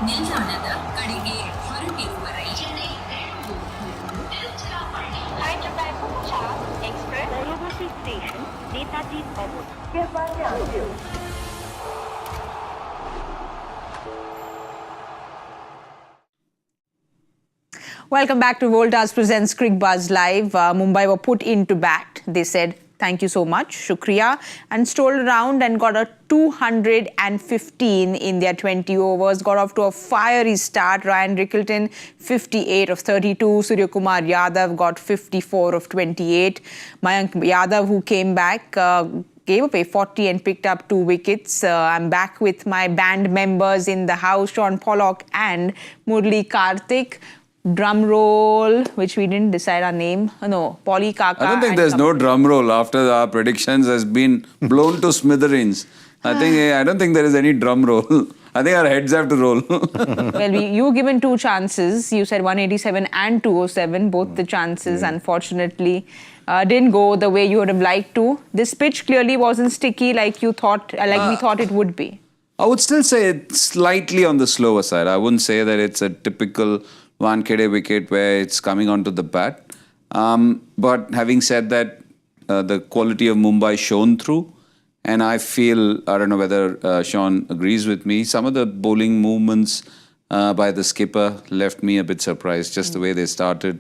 ನಿಲ್ದಾಣದ ಕಡೆಗೆ ಹೊರಟಿರುವ ರೈಲಲ್ಲಿ Welcome back to Voltas presents Cricbuzz Live. Mumbai were put into bat. They said, thank you so much, shukriya, and strolled around and got a 215 in their 20 overs. Got off to a fiery start. Rickelton, 58 of 32. Suryakumar Yadav got 54 of 28. Mayank Yadav, who came back, gave up a 40 and picked up 2 wickets. I'm back with my band members in the house, Shaun, Pollock and Murali, Kartik. Drum roll, which we didn't decide our name. No, Polly Kaka. I don't think there's no drum roll after our predictions has been blown to smithereens. I don't think there is any drum roll. I think our heads have to roll. Well, you were given 2 chances. You said 187 and 207. Both the chances, unfortunately, didn't go the way you would have liked to. This pitch clearly wasn't sticky like you thought, we thought it would be. I would still say it's slightly on the slower side. I wouldn't say that it's a typical Wankhede wicket where it's coming onto the bat. But having said that, the quality of Mumbai shone through. And I feel, I don't know whether Shaun agrees with me, some of the bowling movements by the skipper left me a bit surprised, just the way they started.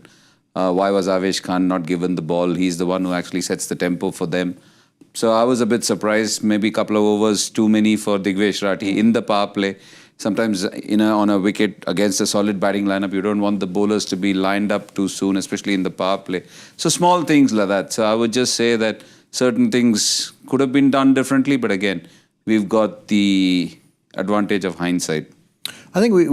Why was Avesh Khan not given the ball? He's the one who actually sets the tempo for them. So I was a bit surprised, maybe a couple of overs too many for Digvesh Rathi in the power play. Sometimes, on a wicket against a solid batting lineup, you don't want the bowlers to be lined up too soon, especially in the power play. So small things like that. So I would just say that certain things could have been done differently. But again, we've got the advantage of hindsight. I think we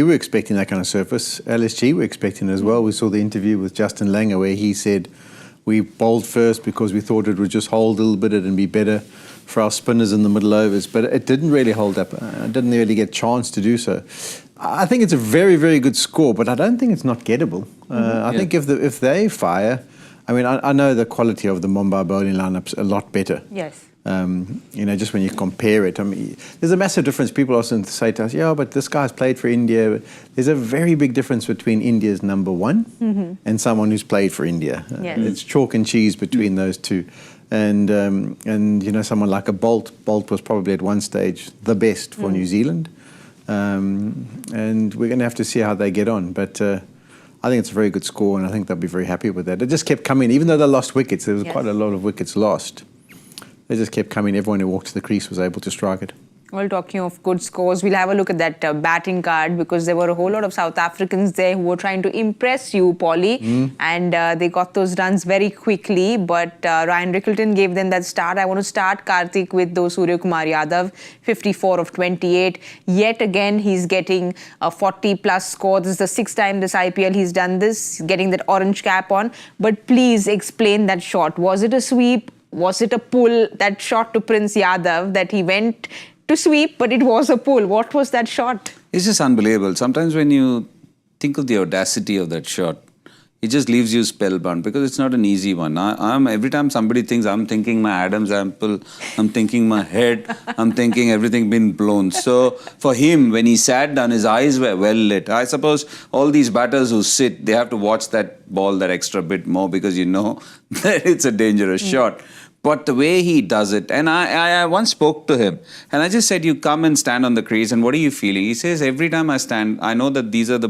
were expecting that kind of surface. LSG were expecting as well. We saw the interview with Justin Langer where he said we bowled first because we thought it would just hold a little bit and be better for our spinners in the middle overs, but it didn't really hold up. It didn't really get a chance to do so. I think it's a very, very good score, but I don't think it's not gettable. I think if they fire, I mean, I know the quality of the Mumbai bowling lineup's a lot better. Yes. Just when you compare it, I mean, there's a massive difference. People often say to us, yeah, but this guy's played for India. There's a very big difference between India's number 1 and someone who's played for India. Yes. It's chalk and cheese between those two. And someone like a Bolt was probably at one stage the best for New Zealand. And we're going to have to see how they get on. But I think it's a very good score, and I think they'll be very happy with that. It just kept coming, even though they lost wickets. There was quite a lot of wickets lost. They just kept coming. Everyone who walked to the crease was able to strike it. Well, talking of good scores, we'll have a look at that batting card because there were a whole lot of South Africans there who were trying to impress you, Polly, and they got those runs very quickly. But Rickelton gave them that start. I want to start, Kartik, with those Suryakumar Yadav, 54 of 28. Yet again, he's getting a 40-plus score. This is the 6th time this IPL he's done this, getting that orange cap on. But please explain that shot. Was it a sweep? Was it a pull? That shot to Prince Yadav that he went to sweep, but it was a pull. What was that shot? It's just unbelievable. Sometimes when you think of the audacity of that shot, it just leaves you spellbound because it's not an easy one. Every time somebody thinks, I'm thinking my Adam's apple, I'm thinking my head, I'm thinking everything been blown. So for him, when he sat down, his eyes were well lit. I suppose all these batters who sit, they have to watch that ball that extra bit more because you know that it's a dangerous shot. But the way he does it, and I once spoke to him, and I just said, you come and stand on the crease, and what are you feeling? He says, every time I stand, I know that these are the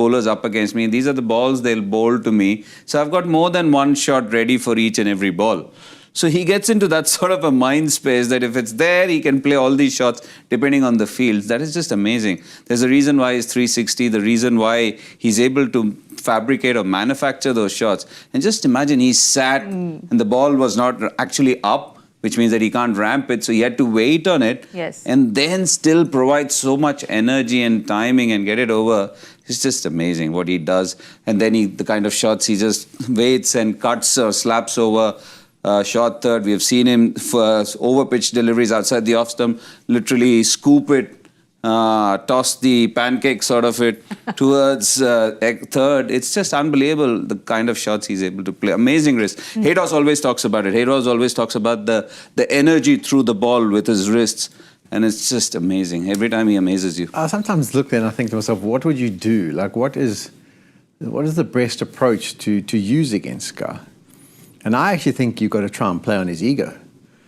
bowlers up against me, and these are the balls they'll bowl to me. So I've got more than one shot ready for each and every ball. So he gets into that sort of a mind space that if it's there, he can play all these shots depending on the fields. That is just amazing. There's a reason why he's 360, the reason why he's able to fabricate or manufacture those shots. And just imagine he sat and the ball was not actually up, which means that he can't ramp it. So he had to wait on it and then still provide so much energy and timing and get it over. It's just amazing what he does. And then the kind of shots he just waits and cuts or slaps over. Short third, we have seen him for over-pitch deliveries outside the off-stump, literally scoop it, toss the pancake sort of it towards third. It's just unbelievable the kind of shots he's able to play. Amazing wrist. Haydos always talks about it. Haydos always talks about the energy through the ball with his wrists. And it's just amazing. Every time he amazes you. I sometimes look there and I think to myself, what would you do? Like, what is the best approach to use against Sky? And I actually think you've got to try and play on his ego.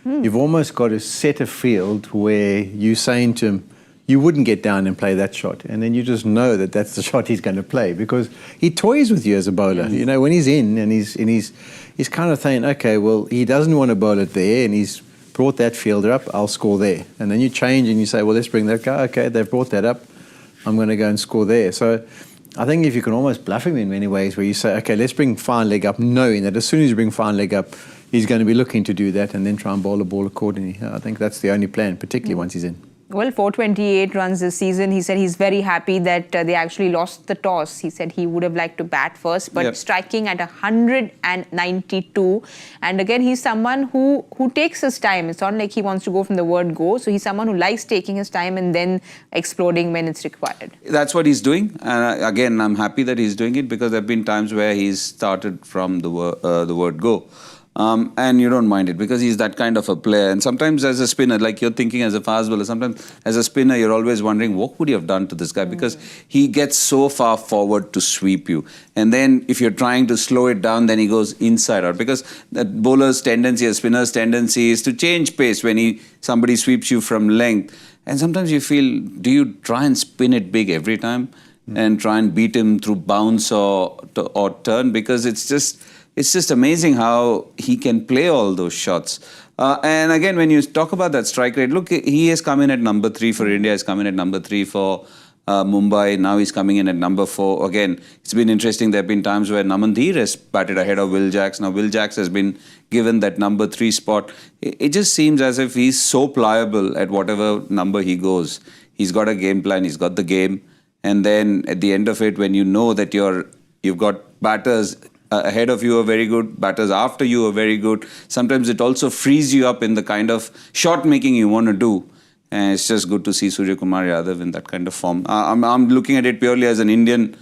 You've almost got to set a field where you're saying to him, you wouldn't get down and play that shot. And then you just know that that's the shot he's going to play because he toys with you as a bowler. You know, when he's in and he's kind of saying, okay, well, he doesn't want to bowl it there and he's brought that fielder up, I'll score there. And then you change and you say, well, let's bring that guy. Okay, they've brought that up. I'm going to go and score there. So I think if you can almost bluff him in many ways where you say, okay, let's bring fine leg up, knowing that as soon as you bring fine leg up, he's going to be looking to do that and then try and bowl the ball accordingly. I think that's the only plan, particularly once he's in. Well, 428 runs this season. He said he's very happy that they actually lost the toss. He said he would have liked to bat first, but striking at 192. And again, he's someone who takes his time. It's not like he wants to go from the word go. So he's someone who likes taking his time and then exploding when it's required. That's what he's doing. And again, I'm happy that he's doing it because there have been times where he's started from the word go. And you don't mind it because he's that kind of a player. And sometimes as a spinner, like you're thinking as a fast bowler, sometimes as a spinner, you're always wondering, what would you have done to this guy? Because he gets so far forward to sweep you. And then if you're trying to slow it down, then he goes inside out. Because the bowler's tendency, a spinner's tendency is to change pace when somebody sweeps you from length. And sometimes you feel, do you try and spin it big every time and try and beat him through bounce or turn? Because it's just amazing how he can play all those shots. And again, when you talk about that strike rate, look, he has come in at number 3 for India, has come in at number 3 for Mumbai. Now he's coming in at number 4. Again, it's been interesting. There have been times where Namandhir has batted ahead of Will Jacks. Now Will Jacks has been given that number 3 spot. It just seems as if he's so pliable at whatever number he goes. He's got a game plan, he's got the game. And then at the end of it, when you know that you've got batters ahead of you are very good, batters after you are very good. Sometimes it also frees you up in the kind of shot making you want to do. And it's just good to see Surya Kumar Yadav in that kind of form. I'm looking at it purely as an Indian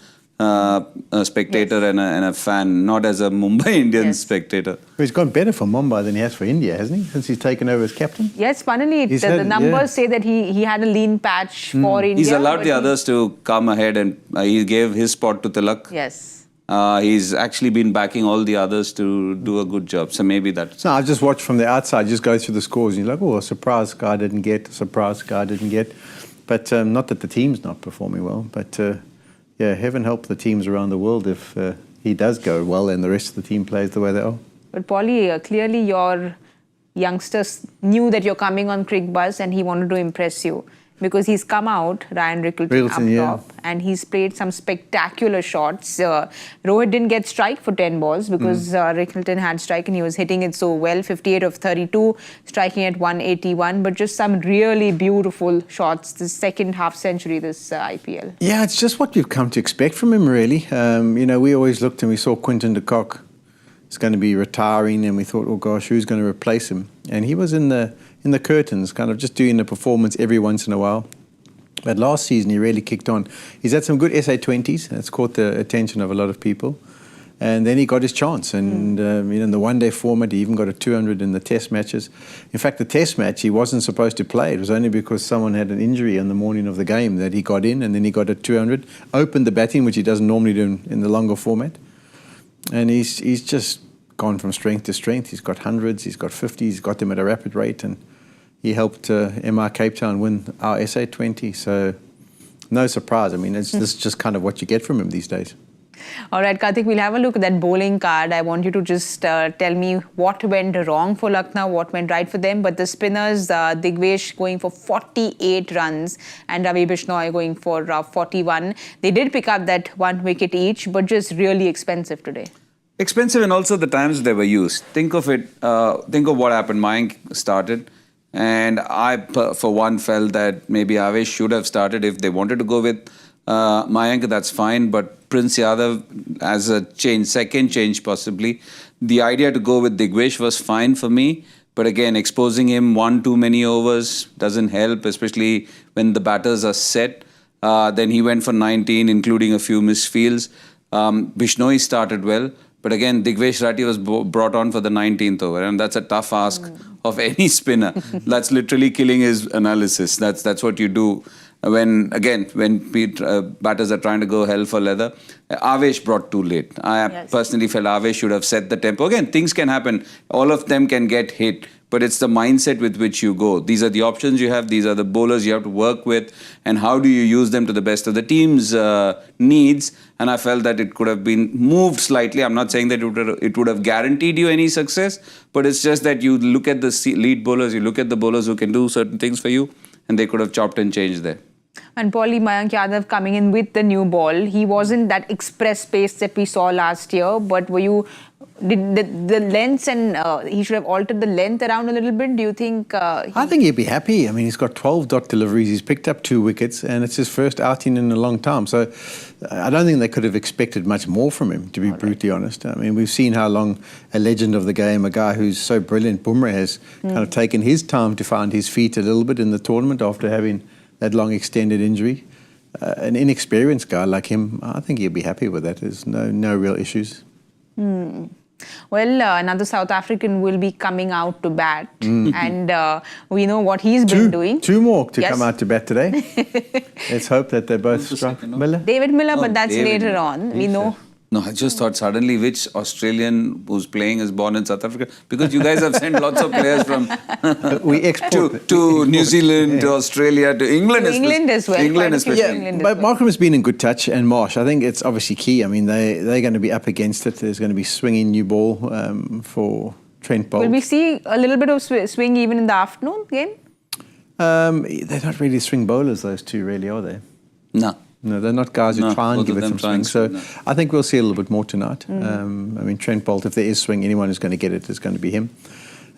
spectator and a fan, not as a Mumbai Indian spectator. Well, he's gone better for Mumbai than he has for India, hasn't he? Since he's taken over as captain. Yes, funnily, the numbers say that he had a lean patch for India. He's allowed the others to come ahead and he gave his spot to Tilak. Yes. He's actually been backing all the others to do a good job. So maybe that's... No, I just watch from the outside, just go through the scores and you're like, oh, a surprise guy didn't get, a surprise guy didn't get. But not that the team's not performing well, but yeah, heaven help the teams around the world if he does go well and the rest of the team plays the way they are. But Polly, clearly your youngsters knew that you're coming on Cricbuzz and he wanted to impress you. Because he's come out, Ryan Rickelton up top, and he's played some spectacular shots. Rohit didn't get strike for 10 balls because Rickelton had strike and he was hitting it so well, 58 of 32, striking at 181, but just some really beautiful shots, the second half century this IPL. Yeah, it's just what we've come to expect from him, really. You know, we always looked and we saw Quinton de Kock is going to be retiring and we thought, oh gosh, who's going to replace him? And he was in the curtains, kind of just doing the performance every once in a while. But last season, he really kicked on. He's had some good SA20s. That's caught the attention of a lot of people. And then he got his chance. And you know, in the one-day format, he even got a 200 in the test matches. In fact, the test match, he wasn't supposed to play. It was only because someone had an injury on the morning of the game that he got in, and then he got a 200, opened the batting, which he doesn't normally do in the longer format. And he's just gone from strength to strength. He's got hundreds, he's got 50s, he's got them at a rapid rate. And he helped MR Cape Town win our SA20, so no surprise. I mean, this is just kind of what you get from him these days. All right, Kartik, we'll have a look at that bowling card. I want you to just tell me what went wrong for Lucknow, what went right for them. But the spinners, Digvesh going for 48 runs and Ravi Bishnoi going for 41. They did pick up that 1 wicket each, but just really expensive today. Expensive and also the times they were used. Think of it, think of what happened. Mayank started. And I, for one, felt that maybe Avesh should have started. If they wanted to go with Mayank, that's fine. But Prince Yadav as a change, second change possibly. The idea to go with Digvesh was fine for me. But again, exposing him one too many overs doesn't help, especially when the batters are set. Then he went for 19, including a few misfields. Bishnoi started well. But again, Digvesh Ratty was brought on for the 19th over. And that's a tough ask of any spinner. That's literally killing his analysis. That's what you do when batters are trying to go hell for leather. Avesh brought too late. I personally felt Avesh should have set the tempo. Again, things can happen. All of them can get hit. But it's the mindset with which you go. These are the options you have. These are the bowlers you have to work with. And how do you use them to the best of the team's needs? And I felt that it could have been moved slightly. I'm not saying that it would have guaranteed you any success. But it's just that you look at the lead bowlers, you look at the bowlers who can do certain things for you. And they could have chopped and changed there. And Paulie, Mayank Yadav coming in with the new ball. He wasn't that express pace that we saw last year. But did the lengths and he should have altered the length around a little bit? Do you think? I think he'd be happy. I mean, he's got 12 dot deliveries. He's picked up 2 wickets, and it's his first outing in a long time. So I don't think they could have expected much more from him, to be brutally honest. I mean, we've seen how long a legend of the game, a guy who's so brilliant, Bumrah, has kind of taken his time to find his feet a little bit in the tournament after having that long extended injury. An inexperienced guy like him, I think he'd be happy with that. There's no real issues. Well, another South African will be coming out to bat, and we know what he's been doing. 2 more to come out to bat today. Let's hope that they both strike. Miller? David Miller, but that's later on. We know. No, I just thought suddenly which Australian who's playing is born in South Africa, because you guys have sent lots of players from we export to New Zealand, to Australia, to England. England as well. England especially. England but Markham has been in good touch, and Marsh, I think it's obviously key. I mean, they're going to be up against it. There's going to be swinging new ball for Trent Bolt. Will we see a little bit of swing even in the afternoon game? They're not really swing bowlers, those two, really, are they? No, they're not guys who try and give it some swing. So no. I think we'll see a little bit more tonight. I mean, Trent Bolt, if there is swing, anyone who's going to get it is going to be him.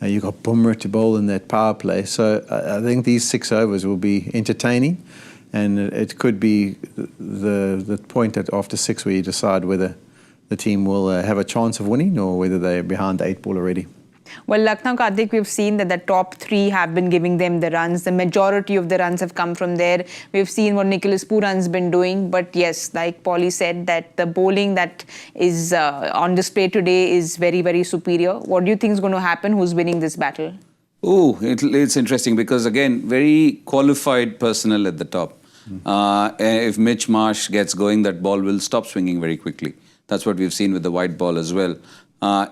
You've got Bumrah to bowl in that power play. So I think these 6 overs will be entertaining. And it could be the point that after 6 where you decide whether the team will have a chance of winning or whether they're behind the 8 ball already. Well, Lucknow, Kartik, we've seen that the top 3 have been giving them the runs. The majority of the runs have come from there. We've seen what Nicholas Pooran's been doing. But yes, like Paulie said, that the bowling that is on display today is very, very superior. What do you think is going to happen? Who's winning this battle? Oh, it's interesting because, again, very qualified personnel at the top. If Mitch Marsh gets going, that ball will stop swinging very quickly. That's what we've seen with the white ball as well.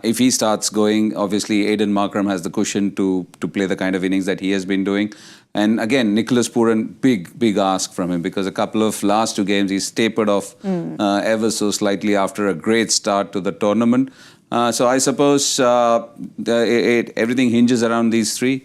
If he starts going, obviously Aiden Markram has the cushion to play the kind of innings that he has been doing. And again, Nicholas Pooran, big ask from him, because a couple of last 2 games he's tapered off ever so slightly after a great start to the tournament. So I suppose everything hinges around these 3.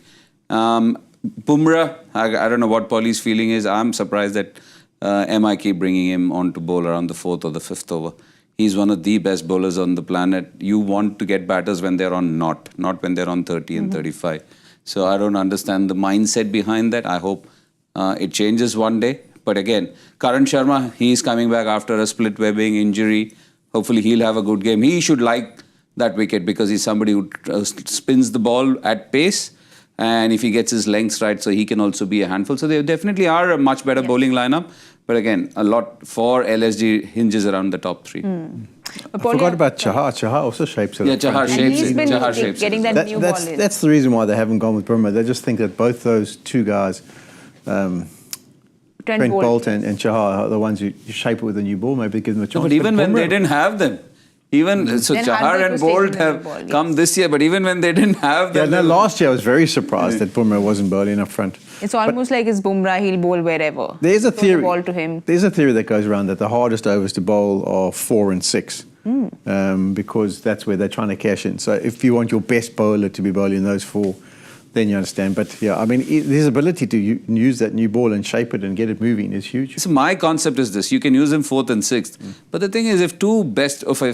Bumrah, I don't know what Paulie's feeling is. I'm surprised that MI keep bringing him on to bowl around the 4th or the 5th over. He's one of the best bowlers on the planet. You want to get batters when they're on not when they're on 30 and 35. So I don't understand the mindset behind that. I hope it changes one day. But again, Karan Sharma, he's coming back after a split webbing injury. Hopefully he'll have a good game. He should like that wicket because he's somebody who spins the ball at pace. And if he gets his lengths right, so he can also be a handful. So they definitely are a much better bowling lineup. But again, a lot for LSG hinges around the top 3. I forgot about Chahar. Chahar also shapes it. Yeah, Chahar shapes it. Chahar shapes getting that new ball in. That's the reason why they haven't gone with Bumrah. They just think that both those 2 guys, Trent Bolt and Chahar, are the ones you shape it with a new ball. Maybe give them a chance. But even when they didn't have them, so Chahar and Bolt have come this year, but even when they didn't have them... Yeah, last year I was very surprised that Bumrah wasn't bowling up front. It's almost like it's Bumrah, he'll bowl wherever. There's a theory. The ball to him. There's a theory that goes around that the hardest overs to bowl are 4 and 6, because that's where they're trying to cash in. So if you want your best bowler to be bowling those 4, then you understand. But yeah, I mean, his ability to use that new ball and shape it and get it moving is huge. So my concept is this: you can use him 4th and 6th. But the thing is, if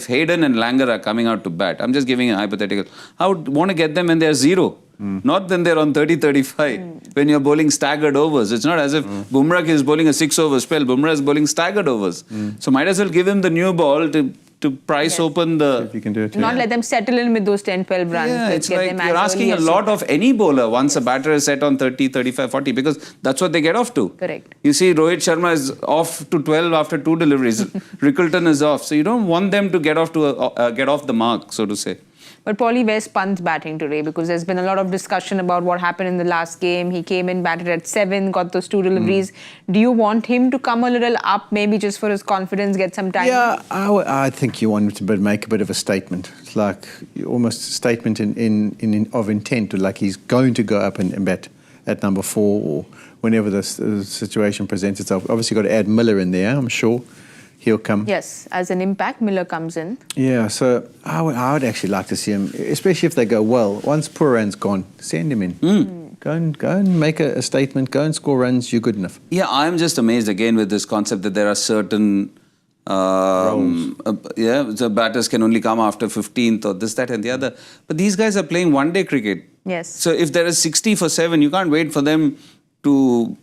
Hayden and Langer are coming out to bat, I'm just giving a hypothetical. I would want to get them when they're 0. Not when they're on 30, 35. When you're bowling staggered overs. It's not as if Bumrah is bowling a 6-over spell. Bumrah is bowling staggered overs. So might as well give him the new ball to price open the... If you can do it. Not let them settle in with those 10, 12 runs. Yeah, it's like you're asking a lot of any bowler once a batter is set on 30, 35, 40, because that's what they get off to. Correct. You see, Rohit Sharma is off to 12 after 2 deliveries. Rickelton is off. So you don't want them to get off the mark, so to say. But Polly, where's Pant batting today? Because there's been a lot of discussion about what happened in the last game. He came in, batted at 7, got those 2 deliveries. Do you want him to come a little up, maybe just for his confidence, get some time? Yeah, I think you want him to make a bit of a statement. It's like almost a statement of intent, like he's going to go up and bat at number 4 or whenever the situation presents itself. Obviously got to add Miller in there, I'm sure. He'll come. Yes, as an impact, Miller comes in. Yeah, so I would actually like to see him, especially if they go well. Once Pooran's gone, send him in. Go and make a statement. Go and score runs. You're good enough. Yeah, I'm just amazed again with this concept that there are certain the batters can only come after 15th or this, that and the other. But these guys are playing one-day cricket. Yes. So if there is 60 for 7, you can't wait for them to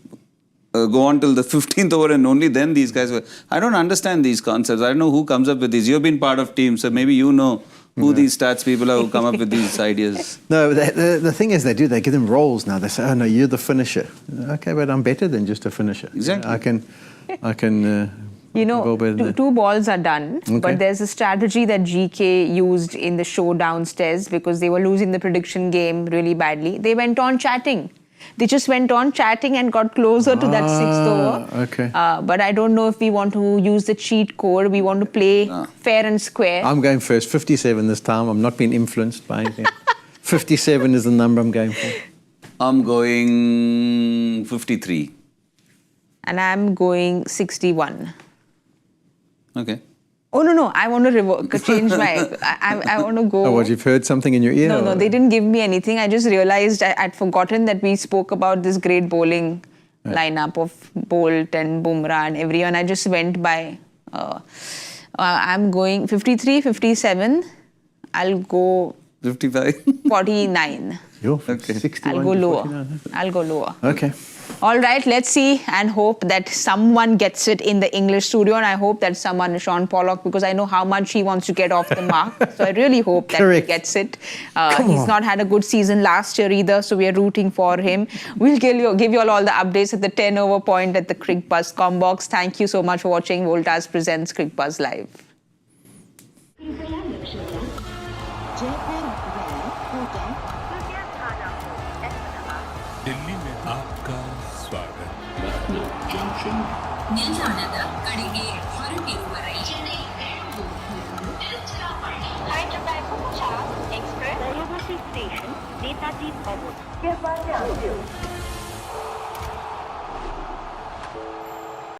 go on till the 15th over and only then these guys were... I don't understand these concepts. I don't know who comes up with these. You've been part of teams, so maybe you know who these stats people are who come up with these ideas. No, the thing is they give them roles now. They say, oh no, you're the finisher. Okay, but I'm better than just a finisher. Exactly. I can you know, two balls are done, but there's a strategy that GK used in the show downstairs because they were losing the prediction game really badly. They went on chatting. They just went on chatting and got closer to that 6th over. Okay. But I don't know if we want to use the cheat code. We want to play fair and square. I'm going first, 57 this time. I'm not being influenced by anything. 57 is the number I'm going for. I'm going 53. And I'm going 61. Okay. Oh, no. I want to change my... I want to go... Oh, what, you've heard something in your ear? No, they didn't give me anything. I just realized I'd forgotten that we spoke about this great bowling lineup of Bolt and Bumrah and everyone. I just went by... I'm going 53, 57. I'll go... 55? 49. You're Okay. 61 I'll go to lower. 49, huh? I'll go lower. Okay. All right, let's see and hope that someone gets it in the English studio, and I hope that someone is Shaun Pollock because I know how much he wants to get off the mark. So I really hope that he gets it. He's not had a good season last year either, so we are rooting for him. We'll give you all the updates at the 10 over point at the Cricbuzz Combox. Thank you so much for watching Voltas Presents Cricbuzz Live. Delhi में आपका स्वागत ನಿಲ್ದಾಣದ ಕಡೆಗೆ ಹೊರಟಿರುವವರೇ Chennai Express Saiyami Station, Netaji Bhavan.